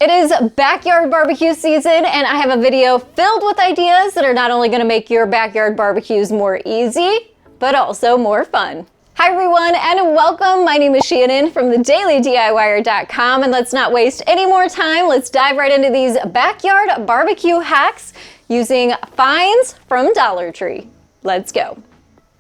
It is backyard barbecue season, and I have a video filled with ideas that are not only going to make your backyard barbecues more easy, but also more fun. Hi everyone, and welcome. My name is Shannon from thedailydIYer.com, and let's not waste any more time. Let's dive right into these backyard barbecue hacks using finds from Dollar Tree. Let's go.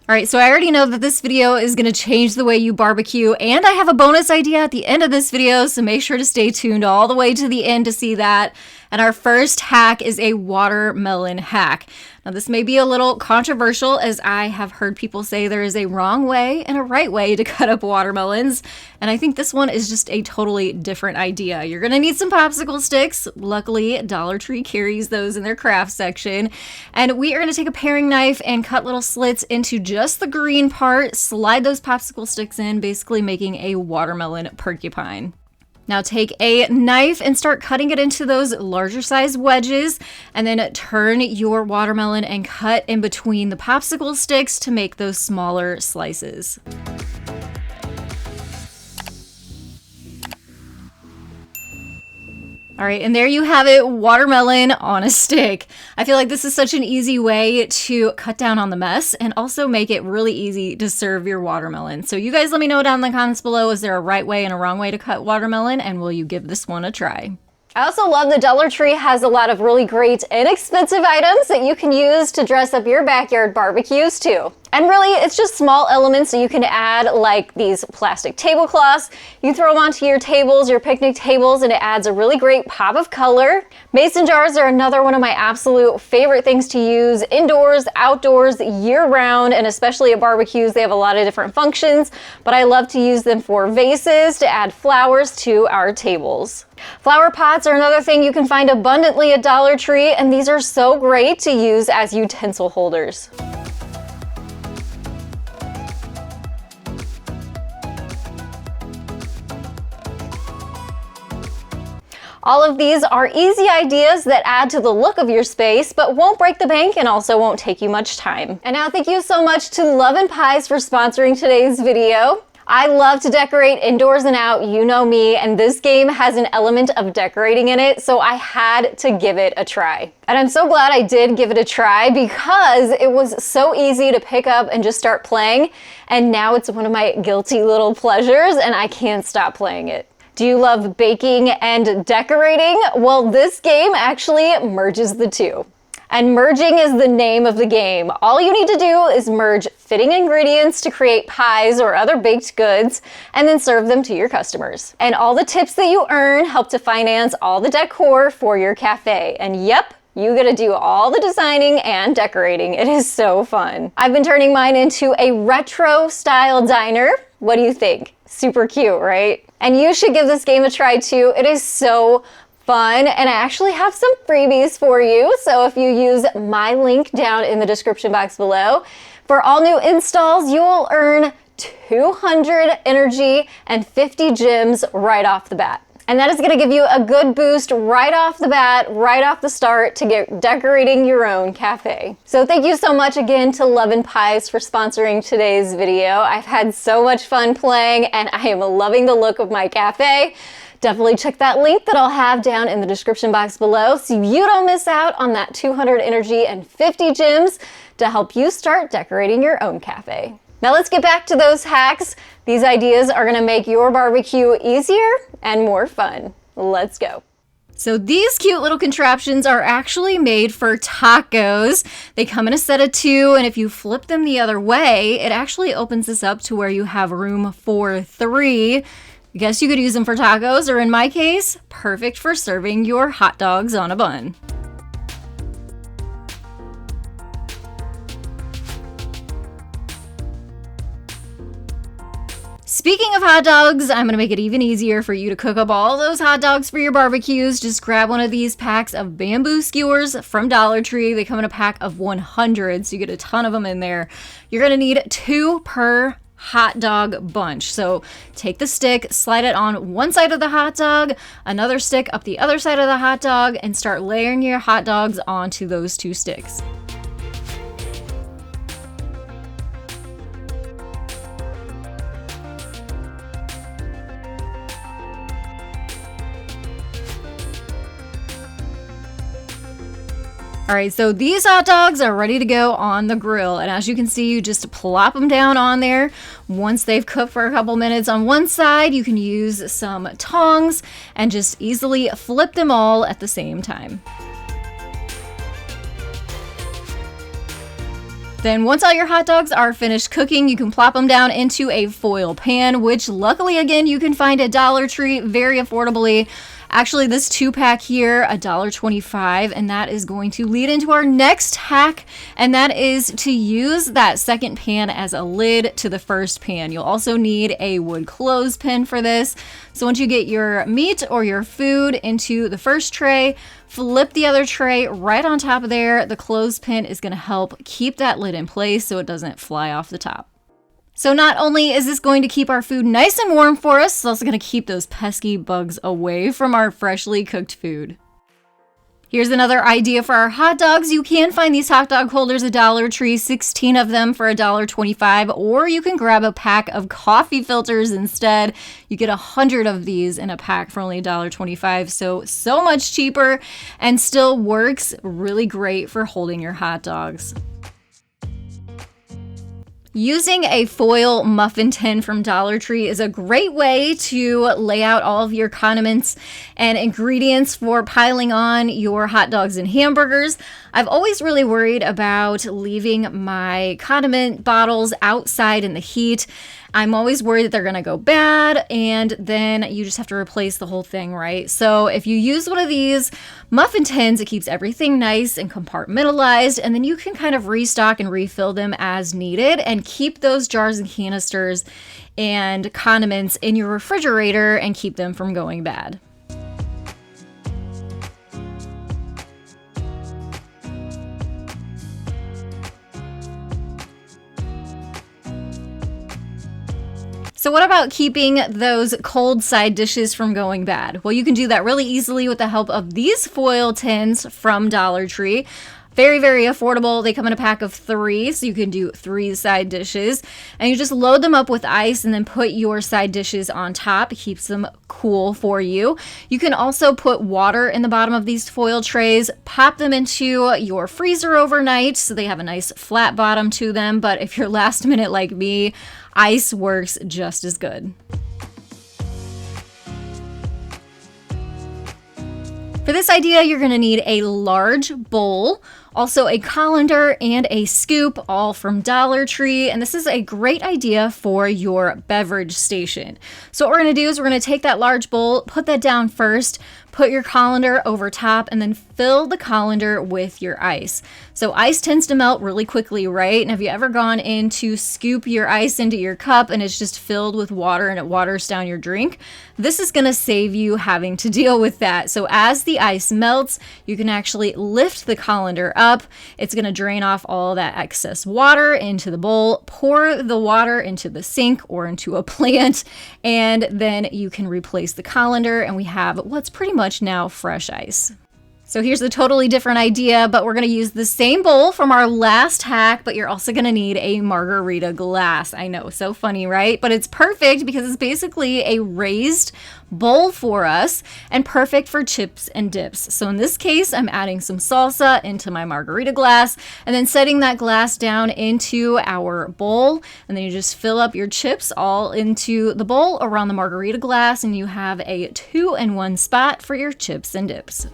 All right, so I already know that this video is going to change the way you barbecue, and I have a bonus idea at the end of this video, so make sure to stay tuned all the way to the end to see that. And our first hack is a watermelon hack. Now, this may be a little controversial, as I have heard people say there is a wrong way and a right way to cut up watermelons, and I think this one is just a totally different idea. You're gonna need some popsicle sticks. Luckily, Dollar Tree carries those in their craft section, and we are gonna take a paring knife and cut little slits into just the green part, slide those popsicle sticks in, basically making a watermelon porcupine. Now take a knife and start cutting it into those larger size wedges, and then turn your watermelon and cut in between the popsicle sticks to make those smaller slices. All right, and there you have it, watermelon on a stick. I feel like this is such an easy way to cut down on the mess and also make it really easy to serve your watermelon. So you guys let me know down in the comments below, is there a right way and a wrong way to cut watermelon, and will you give this one a try? I also love that Dollar Tree has a lot of really great inexpensive items that you can use to dress up your backyard barbecues too. And really, it's just small elements that you can add, like these plastic tablecloths. You throw them onto your tables, your picnic tables, and it adds a really great pop of color. Mason jars are another one of my absolute favorite things to use indoors, outdoors, year-round, and especially at barbecues. They have a lot of different functions, but I love to use them for vases to add flowers to our tables. Flower pots are another thing you can find abundantly at Dollar Tree, and these are so great to use as utensil holders. All of these are easy ideas that add to the look of your space, but won't break the bank and also won't take you much time. And now thank you so much to Love and Pies for sponsoring today's video. I love to decorate indoors and out, you know me, and this game has an element of decorating in it, so I had to give it a try. And I'm so glad I did give it a try because it was so easy to pick up and just start playing, and now it's one of my guilty little pleasures and I can't stop playing it. Do you love baking and decorating? Well, this game actually merges the two. And merging is the name of the game. All you need to do is merge fitting ingredients to create pies or other baked goods, and then serve them to your customers. And all the tips that you earn help to finance all the decor for your cafe. And yep, you get to do all the designing and decorating. It is so fun. I've been turning mine into a retro style diner. What do you think? Super cute, right? And you should give this game a try too. It is so fun, and I actually have some freebies for you. So if you use my link down in the description box below, for all new installs, you will earn 200 energy and 50 gems right off the bat. And that is gonna give you a good boost right off the bat, right off the start, to get decorating your own cafe. So thank you so much again to Love and Pies for sponsoring today's video. I've had so much fun playing, and I am loving the look of my cafe. Definitely check that link that I'll have down in the description box below so you don't miss out on that 200 energy and 50 gems to help you start decorating your own cafe. Now let's get back to those hacks. These ideas are gonna make your barbecue easier and more fun. Let's go. So these cute little contraptions are actually made for tacos. They come in a set of 2, and if you flip them the other way, it actually opens this up to where you have room for 3. I guess you could use them for tacos, or in my case, perfect for serving your hot dogs on a bun. Speaking of hot dogs, I'm gonna make it even easier for you to cook up all those hot dogs for your barbecues. Just grab one of these packs of bamboo skewers from Dollar Tree. They come in a pack of 100, so you get a ton of them in there. You're gonna need 2 per hot dog bunch. So take the stick, slide it on one side of the hot dog, another stick up the other side of the hot dog, and start layering your hot dogs onto those 2 sticks. All right, so these hot dogs are ready to go on the grill. And as you can see, you just plop them down on there. Once they've cooked for a couple minutes on one side, you can use some tongs and just easily flip them all at the same time. Then once all your hot dogs are finished cooking, you can plop them down into a foil pan, which luckily, again, you can find at Dollar Tree very affordably. Actually, this 2-pack here, $1.25, and that is going to lead into our next hack, and that is to use that second pan as a lid to the first pan. You'll also need a wood clothespin for this. So once you get your meat or your food into the first tray, flip the other tray right on top of there. The clothespin is going to help keep that lid in place so it doesn't fly off the top. So not only is this going to keep our food nice and warm for us, it's also going to keep those pesky bugs away from our freshly cooked food. Here's another idea for our hot dogs. You can find these hot dog holders at Dollar Tree, 16 of them for $1.25, or you can grab a pack of coffee filters instead. You get 100 of these in a pack for only $1.25, so much cheaper and still works really great for holding your hot dogs. Using a foil muffin tin from Dollar Tree is a great way to lay out all of your condiments and ingredients for piling on your hot dogs and hamburgers. I've always really worried about leaving my condiment bottles outside in the heat. I'm always worried that they're gonna go bad and then you just have to replace the whole thing, right? So if you use one of these muffin tins, it keeps everything nice and compartmentalized, and then you can kind of restock and refill them as needed and keep those jars and canisters and condiments in your refrigerator and keep them from going bad. So what about keeping those cold side dishes from going bad? Well, you can do that really easily with the help of these foil tins from Dollar Tree. Very, very affordable. They come in a pack of 3, so you can do 3 side dishes. And you just load them up with ice and then put your side dishes on top. It keeps them cool for you. You can also put water in the bottom of these foil trays, pop them into your freezer overnight so they have a nice flat bottom to them. But if you're last minute like me, ice works just as good. For this idea, you're going to need a large bowl, also a colander and a scoop, all from Dollar Tree. And this is a great idea for your beverage station. So what we're going to do is we're going to take that large bowl, put that down first, put your colander over top, and then fill the colander with your ice. So ice tends to melt really quickly, right? And have you ever gone in to scoop your ice into your cup and it's just filled with water and it waters down your drink? This is going to save you having to deal with that. So as the ice melts, you can actually lift the colander up. It's going to drain off all that excess water into the bowl, pour the water into the sink or into a plant, and then you can replace the colander, and we have what's pretty much now fresh ice. So here's a totally different idea, but we're going to use the same bowl from our last hack, but you're also going to need a margarita glass. I know, so funny, right? But it's perfect because it's basically a raised bowl for us and perfect for chips and dips. So in this case, I'm adding some salsa into my margarita glass and then setting that glass down into our bowl. And then you just fill up your chips all into the bowl around the margarita glass, and you have a 2-in-1 spot for your chips and dips.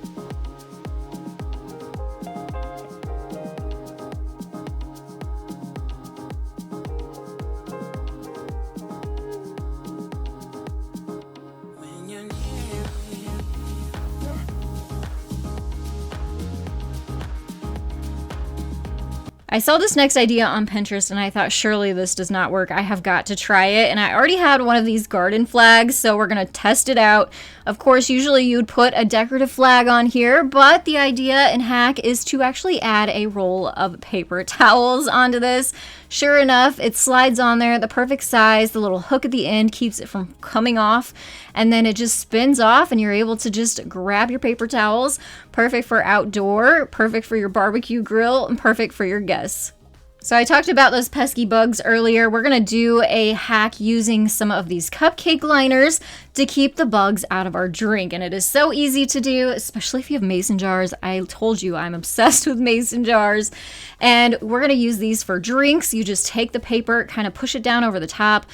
I saw this next idea on Pinterest and I thought, surely this does not work. I have got to try it. And I already had one of these garden flags, so we're going to test it out. Of course, usually you'd put a decorative flag on here, but the idea and hack is to actually add a roll of paper towels onto this. Sure enough, it slides on there, the perfect size. The little hook at the end keeps it from coming off, and then it just spins off and you're able to just grab your paper towels. Perfect for outdoor, perfect for your barbecue grill, and perfect for your guests. So I talked about those pesky bugs earlier. We're gonna do a hack using some of these cupcake liners to keep the bugs out of our drink. And it is so easy to do, especially if you have mason jars. I told you I'm obsessed with mason jars. And we're gonna use these for drinks. You just take the paper, kind of push it down over the top,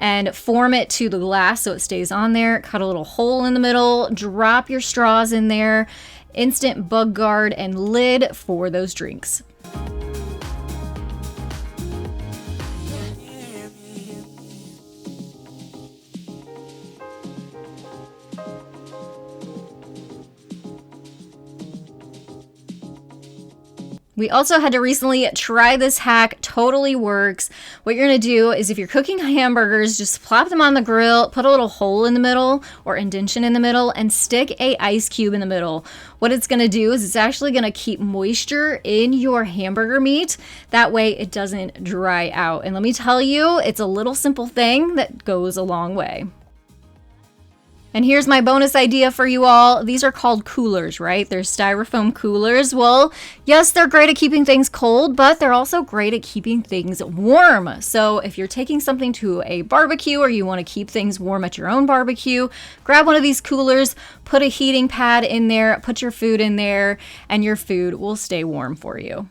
and form it to the glass so it stays on there. Cut a little hole in the middle, drop your straws in there, instant bug guard and lid for those drinks. We also had to recently try this hack. Totally works. What you're going to do is if you're cooking hamburgers, just plop them on the grill, put a little hole in the middle or indentation in the middle, and stick a ice cube in the middle. What it's going to do is it's actually going to keep moisture in your hamburger meat. That way it doesn't dry out. And let me tell you, it's a little simple thing that goes a long way. And here's my bonus idea for you all. These are called coolers, right? They're styrofoam coolers. Well, yes, they're great at keeping things cold, but they're also great at keeping things warm. So if you're taking something to a barbecue or you want to keep things warm at your own barbecue, grab one of these coolers, put a heating pad in there, put your food in there, and your food will stay warm for you.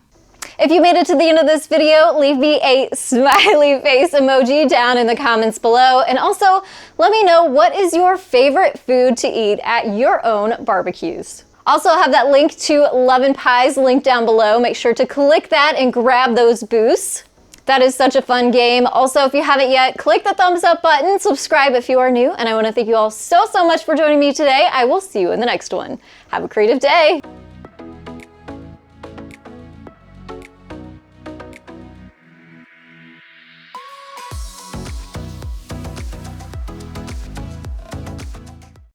If you made it to the end of this video, leave me a smiley face emoji down in the comments below. And also, let me know what is your favorite food to eat at your own barbecues. Also have that link to Love and Pies linked down below. Make sure to click that and grab those boosts. That is such a fun game. Also, if you haven't yet, click the thumbs up button, subscribe if you are new, and I want to thank you all so much for joining me today. I will see you in the next one. Have a creative day.